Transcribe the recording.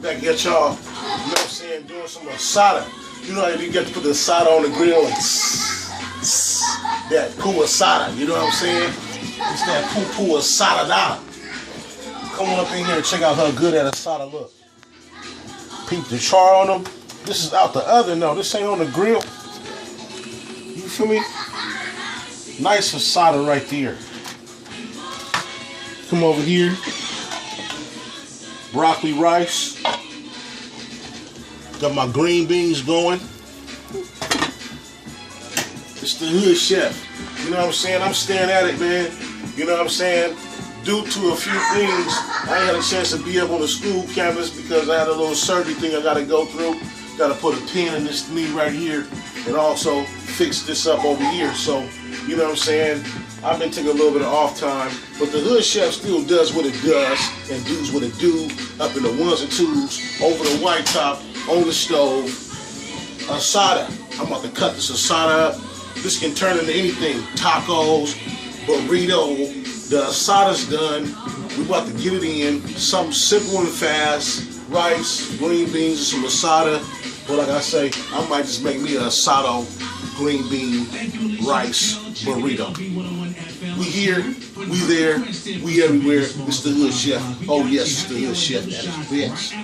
back at y'all, you know what I'm saying, doing some asada. You know how you get to put the asada on the grill and that poo asada, you know what I'm saying? It's that poo asada. Come on up in here and check out how good that asada look. Peep the char on them. This is out the oven though, this ain't on the grill. You feel me? Nice asada right there. Come over here. Broccoli rice. Got my green beans going. It's the hood chef. You know what I'm saying? I'm staring at it, man. You know what I'm saying? Due to a few things, I ain't had a chance to be up on the school campus because I had a little surgery thing I gotta go through. Gotta put a pin in this knee right here and also fix this up over here. So, you know what I'm saying? I've been taking a little bit of off time, but the hood chef still does what it does and does what it do up in the ones and twos, over the white top, on the stove. Asada. I'm about to cut this asada up. This can turn into anything. Tacos, burrito. The asada's done. We're about to get it in. Something simple and fast. Rice, green beans, and some asada. But like I say, I might just make me a asado, green bean, rice, burrito. We here, we there, we everywhere. It's the hood chef. Oh yes, it's the hood chef. That is best.